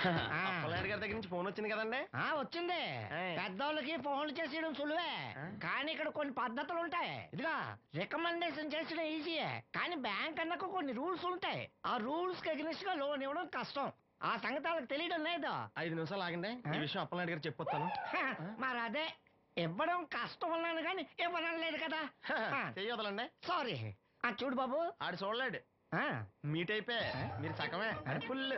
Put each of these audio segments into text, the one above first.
అప్పలనాయుడు గారి దగ్గర నుంచి ఫోన్ వచ్చింది కదండి. వచ్చింది. పెద్దోళ్ళకి ఫోన్లు చేసేయడం సులువే, కానీ ఇక్కడ కొన్ని పద్ధతులు ఉంటాయి. ఇదిగా రికమెండేషన్ చేసడం ఈజీయే, కానీ బ్యాంక్ అన్నకు కొన్ని రూల్స్ ఉంటాయి. ఆ రూల్స్ కి అగ్నిస్ట్ గా లోన్ ఇవ్వడం కష్టం. ఆ సంగతి వాళ్ళకి తెలియడం లేదు. 5 నిమిషాలు ఆగండి, ఈ విషయం అప్పలనాయుడు గారు చెప్పొస్తాను. మరి అదే ఇవ్వడం కష్టం అన్నాను కానీ ఇవ్వడం లేదు కదా. చెయ్యొదలండి. సారీ. చూడు బాబు, ఆడు చూడలేడు. మీట్ అయిపోయి మీరు సగమే ఫుల్.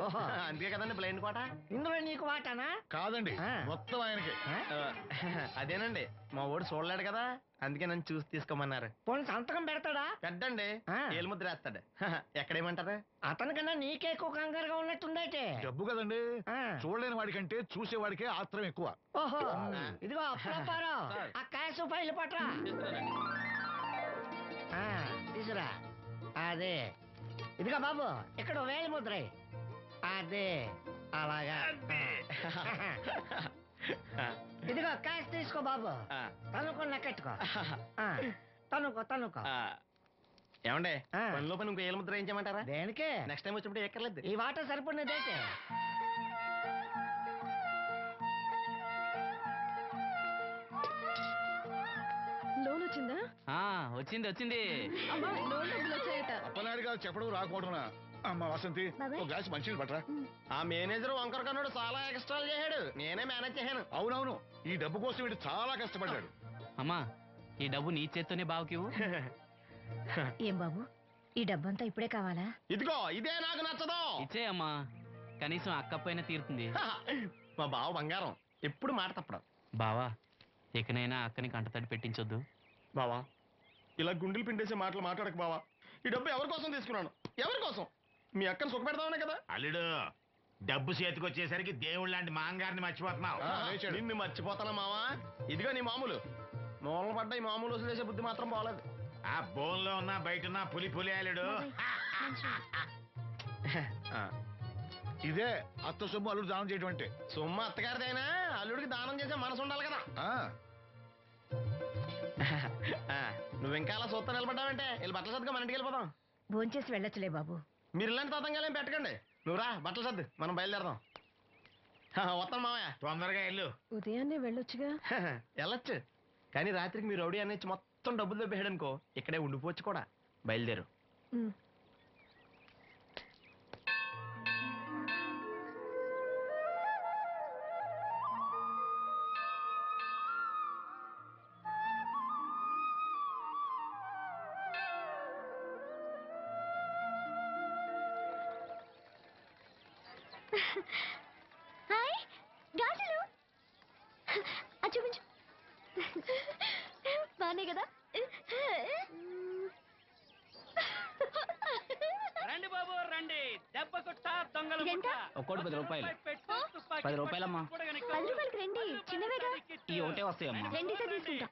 అందుకే కదండి బ్లైండ్ కోట. ఇందులో నీకు వాటానా? కాదండి, మొత్తం ఆయనకి. అదేనండి, మా ఓడు చూడలేడు కదా, అందుకే నన్ను చూసి తీసుకోమన్నారు. పోనీ సంతకం పెడతాడా? పెద్దండి, ఏలు ముద్ర వేస్తాడు. ఎక్కడేమంటారు? అతనికన్నా నీకే ఎక్కువ కంగారుగా ఉన్నట్టుందైతే. డబ్బు కదండి, చూడలేని వాడికంటే చూసేవాడికే ఆత్రం ఎక్కువ. ఓహో, ఇదిగో అప్పుడప్పారో ఆ క్యాష్ ఫైల్ పట్రా. తీసురా. అదే, ఇదిగో బాబు, ఇక్కడ వేలి ముద్ర. అదే అలాగా. ఇదిగో క్యాష్ తీసుకో బాబు, తనుకో నెక్కెట్టుకో. తనుకో. ఏమండే, పనిలో పని ఇంకో ఏలు ముద్ర ఏం చేయమంటారా? దేనికే? నెక్స్ట్ టైం వచ్చినప్పుడు ఎక్కర్లేదు. ఈ వాటర్ సరిపడినదైతే. లోన్ వచ్చిందా? వచ్చింది. లోన్ డబ్బులు వచ్చాయట. అప్పలనాయుడు గారు చెప్పడం రాకపోవడం. అమ్మ వసంతి, ఒక గ్లాస్ మంచినీళ్ళు పట్టరా. ఆ మేనేజర్ వంకర కన్నాడు, చాలా ఎక్స్ట్రాలు చేశాడు, నేనే మేనేజ్ చేశాను. అవునవును, ఈ డబ్బు కోసం వీడు చాలా కష్టపడ్డాడు. అమ్మా, ఈ డబ్బు నీ చేత్తోనే బావుకివు. ఏం బాబు, ఈ డబ్బంతా ఇప్పుడే కావాలా? ఇదిగో ఇదే నాకు నచ్చదు. ఇచ్చేయమ్మా, కనీసం అక్కపైన తీరుతుంది. మా బావ బంగారం, ఎప్పుడు మాట తప్పడం. బావా, ఇకనైనా అక్కని కంటతడి పెట్టించొద్దు. బావా, ఇలా గుండెలు పిండేసే మాటలు మాట్లాడక బావా. ఈ డబ్బు ఎవరి కోసం తీసుకున్నాను? ఎవరి కోసం? మీ అక్కను సుఖ పెడతామనే కదా. అల్లుడు, డబ్బు చేతికి వచ్చేసరికి దేవుడు లాంటి మాంగారిని మర్చిపోతున్నావు. నిన్ను మర్చిపోతానా మావా? ఇదిగో నీ మామూలు మూలన పడ్డ ఈ మామూలు వసూలు చేసే బుద్ధి మాత్రం బాగలేదు. ఆ బోన్లో ఉన్నా బయట ఉన్నా పులి అల్లుడు. ఇదే అత్త సొమ్ము అల్లుడు దానం చేయడం అంటే. సొమ్ము అత్తగారిదైనా అల్లుడికి దానం చేసే మనసు ఉండాలి కదా. నువ్వు ఇంకా అలా సూత్తా నిలబడ్డావంటే వీళ్ళు బట్టలు సర్దుగా మన ఇంటికి వెళ్ళిపోదాం. భోంచేసి వెళ్ళొచ్చులే బాబు. మీరు ఇలాంటి తతంగాలు ఏం పెట్టకండి. నువ్వు రా, బట్టలు సర్దు, మనం బయలుదేరదాం. వస్తాను మామయ్య. తొందరగా వెళ్ళు. ఉదయాన్నే వెళ్ళొచ్చుగా. వెళ్ళొచ్చు, కానీ రాత్రికి మీరు రౌడీ అనేది మొత్తం డబ్బులు దొబ్బేయడనుకో, ఇక్కడే ఉండిపోవచ్చు కూడా. బయలుదేరు. హాయ్, గాజులు చూపించు. బానే కదా? రండి బాబు రండి, దెబ్బ కొట్ట దొంగలు. ఒక్కోటి 10 రూపాయలు. 10 రూపాయలమ్మా. 10 రూపాయలకి రండి, చిన్నవేగా. ఈ ఒకటే వస్తాయమ్మా. రెండితే తీసుకుంటా.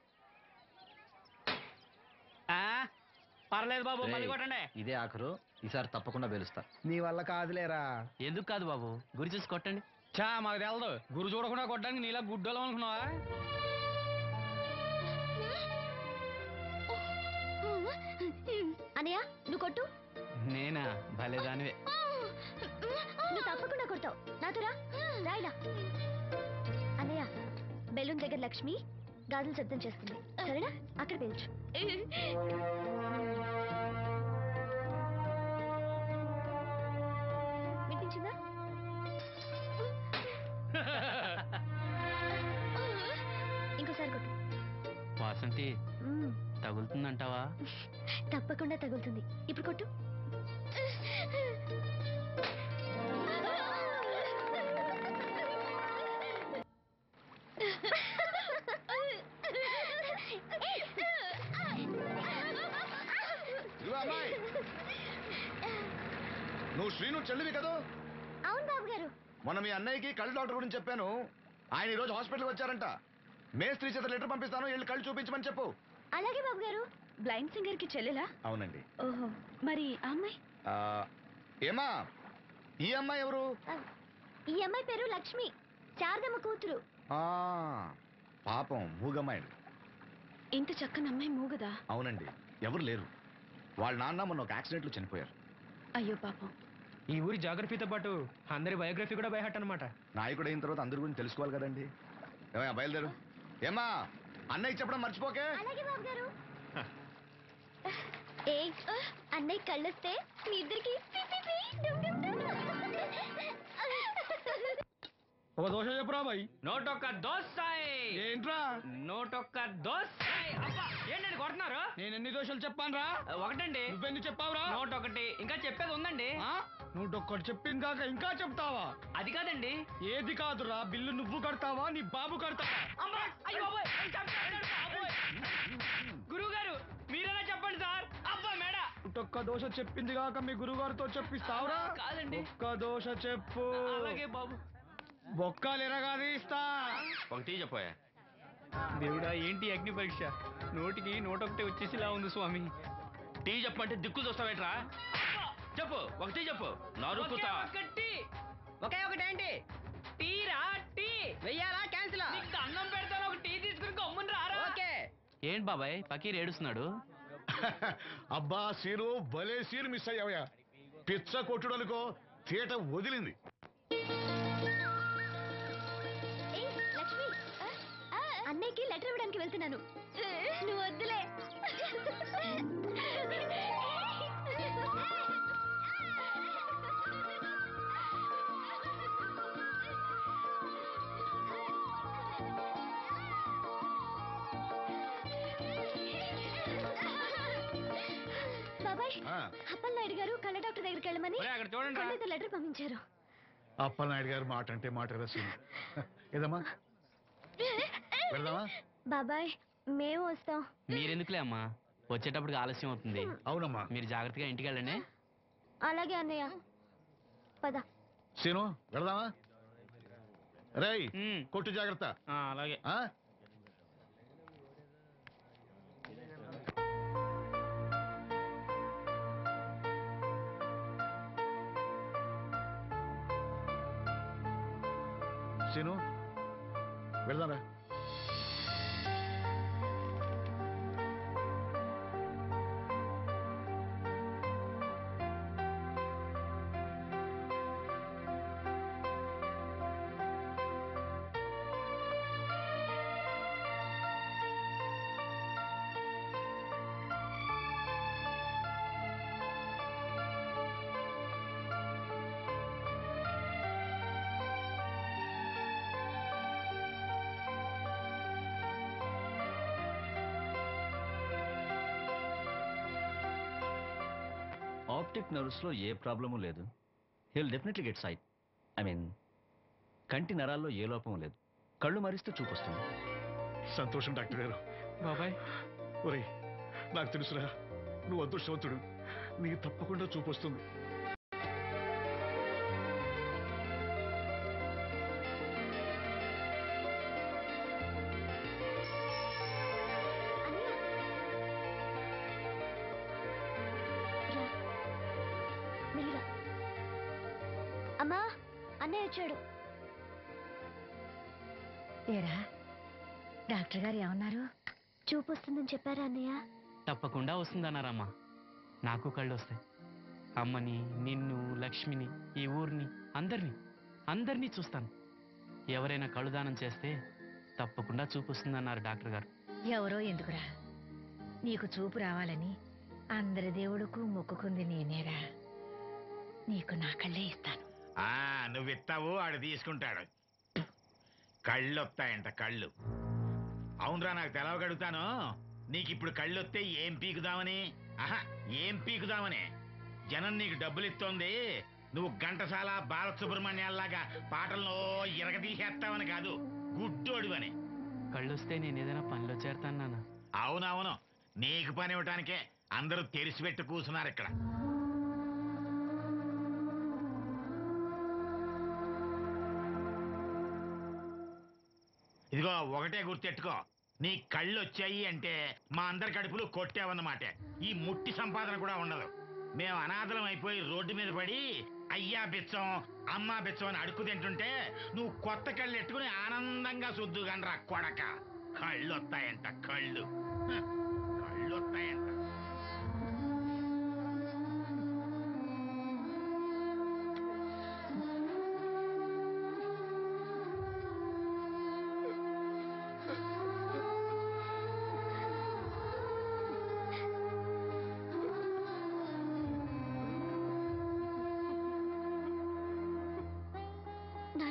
పర్లేదు బాబు, మళ్ళీ కొట్టండి. ఇదే ఆఖరు, ఈసారి తప్పకుండా పిలుస్తా. నీ వల్ల కాదులేరా. ఎందుకు కాదు బాబు, గురి చూసి కొట్టండి. మాకు తెలదు, గురు చూడకుండా కొట్టడానికి నీలా గుడ్డోలం అనుకున్నావా? అనయ్య, నువ్వు కొట్టు. నేనా? భలే దానివే. నువ్వు తప్పకుండా కొడతావు. నాతో రాయిలా. అనయ్య, బెలూన్ దగ్గర లక్ష్మి గాజులు శబ్దం చేస్తుంది, సరేనా? అక్కడ పిలుచు. వినిపించిందా? ఇంకోసారి కొట్టు. వాసంతి, తగులుతుందంటావా? తప్పకుండా తగులుతుంది. ఇప్పుడు కొట్టు. అమ్మాయి, నువ్వు శ్రీను చెల్లివి కదా? అవును బాబు గారు. మొన్న మీ అన్నయ్యకి కళ్ళు డాక్టర్ గురించి చెప్పాను. ఆయన ఈ రోజు హాస్పిటల్కి వచ్చారంట. మేస్త్రి చేత లెటర్ పంపిస్తాను, వెళ్ళి కళ్ళు చూపించమని చెప్పు. అలాగే బాబు గారు. బ్లైండ్ సింగర్ కి చెల్లెలా? అవునండి. ఓహో, మరి ఆ అమ్మాయి? ఏమా, ఈ అమ్మాయి ఎవరు? ఈ అమ్మాయి పేరు లక్ష్మి, శారదమ్మ కూతురు. పాపం మూగమ్మాయి. ఇంత చక్కని అమ్మాయి మూగదా? అవునండి, ఎవరు లేరు. వాళ్ళ నాన్న మొన్న ఒక యాక్సిడెంట్లో చనిపోయారు. అయ్యో పాపం. ఈ ఊరి జాగ్రఫీతో పాటు అందరి బయోగ్రఫీ కూడా బయహట్ అనమాట. నాయకుడు అయిన తర్వాత అందరి గురించి తెలుసుకోవాలి కదండి. ఏమయ్యా బయలుదేరు. ఏమ్మా అన్నయ్య చెప్పడం మర్చిపోకే. అలాగే బాబు గారు. ఏ అన్నయ్య కళ్ళొస్తే మీ ఇద్దరికి ఒక దోశ చెప్పురా బాయ్. నోటొక్క దోసాయ్. ఏంట్రా నోటొక్క దోసాయ్. అబ్బా ఏంటండి కొడుతున్నారు? నేను ఎన్ని దోశలు చెప్పాను రా? ఒకటండి. నువ్వెన్ని చెప్పావురా? నోటొకటి. ఇంకా చెప్పేది ఉందండి. నువ్వు ఒక్కటి చెప్పింది కాక ఇంకా చెప్తావా? అది కాదండి. ఏది కాదురా, బిల్లు నువ్వు కడతావా నీ బాబు కడతావా? అమ్మా! అయ్యో బాబోయ్! గురువు గారు మీరైనా చెప్పండి సార్. అబ్బా మేడ. ఒక్క దోశ చెప్పింది కాక మీ గురుగారితో చెప్పిస్తావురా? కాదండి. ఒక్క దోశ చెప్పు. అలాగే బాబు. బొక్కలు ఎరగాది ఇస్తా. ఒకటి చెప్పోయా. దేవుడా ఏంటి అగ్ని పరీక్ష? నోటికి నోటొకటి వచ్చేసిలా ఉంది స్వామి. టీ చెప్పంటే దిక్కులు చూస్తావేట్రా? చెప్పు ఒకటి చెప్పు. నరుకుతా. ఒకే ఒకటేంటి? టీరా టీ వెయ్యాలా క్యాన్సిల్? నీకు అన్నం పెడతాను, ఒక టీ తీసుకుని గమ్మున రారా. ఓకే. ఏంటి బాబాయ్ పకీర్ ఏడుస్తున్నాడు? అబ్బా సీను భలే సీను మిస్ అయ్యావయ్యా. పిచ్చ కొట్టుడు అనుకో తీట వదిలింది. లక్ష్మి, అన్నయ్యకి లెటర్ ఇవ్వడానికి వెళ్తున్నాను. నువ్వు వద్దులే. బాబాయ్, అప్పలనాయుడు గారు కళ్ళ డాక్టర్ దగ్గరికి వెళ్ళమని అక్కడ చూడండి లెటర్ పంపించారు. అప్పలనాయుడు గారు మాట అంటే మాట రసీను. ఏదమ్మా వెళ్దామా? బాబాయ్ మేము వస్తాం. మీరెందుకులే అమ్మా, వచ్చేటప్పటికి ఆలస్యం అవుతుంది. అవునమ్మా. మీరు జాగ్రత్తగా ఇంటికి వెళ్ళండి. అలాగే అన్నయ్య, పద. సీను వెళ్దామా? రేయ్ కొట్టు జాగ్రత్త. అలాగే. సీను వెళ్దాంరా. ఆప్టిక్ నర్వ్స్ లో ఏ ప్రాబ్లము లేదు. He'll definitely get sight. I mean కంటి నరాల్లో ఏ లోపం లేదు. కళ్ళు మరిస్తే చూపొస్తుంది. సంతోషం డాక్టర్ గారు. బాబాయ్ ఒరేయ్ నాకు తెలుసురా, నువ్వు అదృష్టవంతుడు. నీకు తప్పకుండా చూపొస్తుంది. అమ్మా, అన్నయ్య వచ్చాడు. ఏరా డాక్టర్ గారు ఏమన్నారు? చూపు వస్తుందని చెప్పారా అన్నయ్య? తప్పకుండా వస్తుందన్నారమ్మా. నాకు కళ్ళు వస్తాయి. అమ్మని, నిన్ను, లక్ష్మిని, ఈ ఊరిని, అందరినీ చూస్తాను. ఎవరైనా కళ్ళు దానం చేస్తే తప్పకుండా చూపు వస్తుందన్నారు డాక్టర్ గారు. ఎవరో ఎందుకురా, నీకు చూపు రావాలని అందరి దేవుడుకు మొక్కుకుంది నేనేరా. నీకు నా కళ్ళే ఇస్తాను. నువ్వు ఇస్తావు, ఆడు తీసుకుంటాడు. కళ్ళు వస్తాయంట కళ్ళు. అవునరా, నాకు తెలవగడుగుతాను. నీకు ఇప్పుడు కళ్ళు వస్తే ఏం పీకుదామని? ఏం పీకుదామని? జనం నీకు డబ్బులు ఇస్తోంది, నువ్వు ఘంటసాల బాలసుబ్రహ్మణ్యాల్లాగా పాటలను ఇరగదీసేస్తావని కాదు, గుడ్డోడివని. కళ్ళు వస్తే నేను ఏదైనా పనిలో చేరతాను నాన్న. అవునవును, నీకు పని ఇవ్వటానికే అందరూ తెరిచిపెట్టి కూర్చున్నారు ఇక్కడ. ఇదిగో ఒకటే గుర్తెట్టుకో, నీ కళ్ళు వచ్చాయి అంటే మా అందరి కడుపులు కొట్టావన్నమాట. ఈ ముట్టి సంపాదన కూడా ఉండదు. మేము అనాథలం అయిపోయి రోడ్డు మీద పడి అయ్యా బిచ్చం, అమ్మా బిచ్చం అని అడుక్కు తింటుంటే నువ్వు కొత్త కళ్ళు ఎట్టుకుని ఆనందంగా శుద్ధుగనరా కొడక. కళ్ళు వస్తాయంట కళ్ళు వస్తాయంట.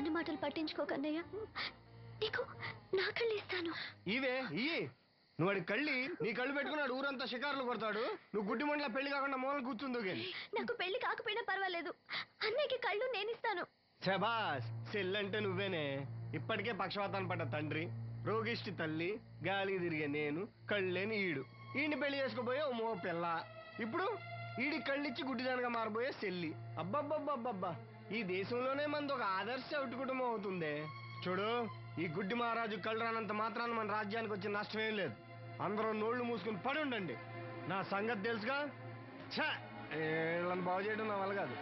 అన్న మాటలు పట్టించుకోకన్నయ్య. నీకు నా కళ్ళు ఇస్తాను. ఇవే నువ్వు వాడి కళ్ళి నీ కళ్ళు పెట్టుకున్నాడు ఊరంతా షికారులు కొడతాడు. నువ్వు గుడ్డి మండల పెళ్లి కాకుండా మూలం కూర్చుందో కానీ. నాకు పెళ్లి కాకపోయినా పర్వాలేదు, అన్నయ్యకి కళ్ళు నేనిస్తాను. శబాస్, సెల్లంటే నువ్వేనే. ఇప్పటికే పక్షవాతాన్ని పడ్డ తండ్రి, రోగిష్టి తల్లి, గాలి తిరిగే నేను, కళ్ళేని ఈడు. ఈయన్ని పెళ్లి చేసుకోబోయే ఓ మో పిల్ల. ఇప్పుడు ఈడి కళ్ళిచ్చి గుడ్డిదానిగా మారబోయే చెల్లి. అబ్బబ్బబ్బబ్బబ్బా, ఈ దేశంలోనే మనది ఒక ఆదర్శ అవుటు కుటుంబం అవుతుందే. చూడు, ఈ గుడ్డి మహారాజు కళ్ళు రానంత మాత్రాన మన రాజ్యానికి వచ్చిన నష్టమేం లేదు. అందరూ నోళ్లు మూసుకుని పడి ఉండండి. నా సంగతి తెలుసుగా. వీళ్ళని బాగు చేయడం నా వల్ల కాదు.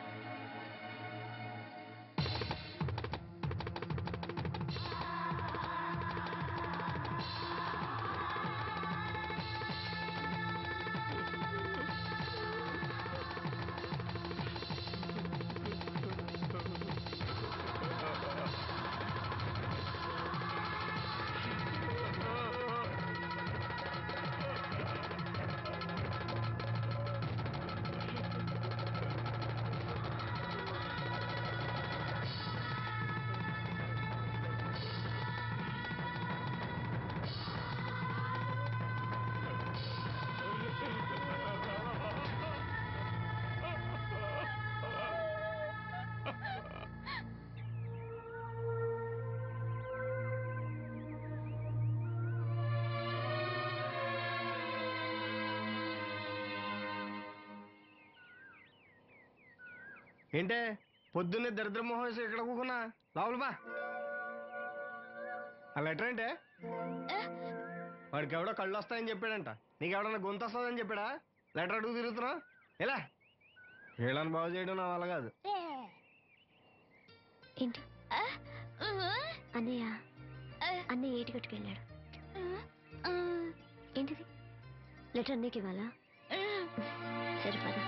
ఏంటే పొద్దున్నే దరిద్ర మొహం వేసి ఇక్కడ కూకున్నా? లోపల బా. ఆ లెటర్ ఏంటే? వాడికి ఎవడో కళ్ళు వస్తాయని చెప్పాడంట. నీకెవడన్నా గొంతు వస్తుందని చెప్పాడా? లెటర్ అడుగు తిరుగుతున్నావు ఎలా? వీళ్ళని బాగు చేయడం నా వల్ల కాదు. ఏంటి అన్నయ్య? అన్నయ్య ఏటి కట్టుకెళ్ళాడు. ఏంటిది? లెటర్ అన్నయ్యకి ఇవ్వాలా? సరిపదా.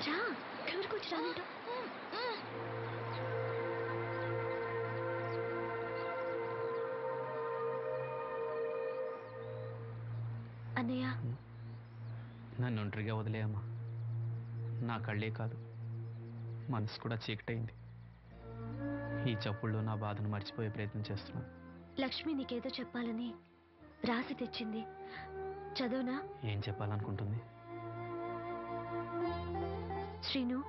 రా, ఎవరికి వచ్చి రానంట. అన్నయ్య, నన్ను ఒంటరిగా వదిలేయమ్మా. నా కళ్ళే కాదు, మనసు కూడా చీకటైంది. ఈ చప్పుళ్ళు నా బాధను మర్చిపోయే ప్రయత్నం చేస్తున్నాను. లక్ష్మి నీకేదో చెప్పాలని రాసి తెచ్చింది, చదువునా? ఏం చెప్పాలనుకుంటుంది? శ్రీను,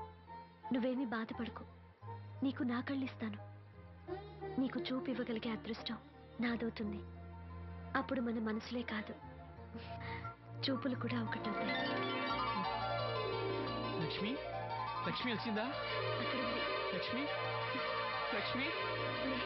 నువ్వేమీ బాధపడకు. నీకు నా కళ్ళు ఇస్తాను. నీకు చూపు ఇవ్వగలిగే అదృష్టం నాదవుతుంది. అప్పుడు మన మనసులే కాదు, చూపులు కూడా ఒకటవుతాయి. లక్ష్మి, లక్ష్మి వచ్చిందా? అక్కడ ఉంది. లక్ష్మి, లక్ష్మి. లే.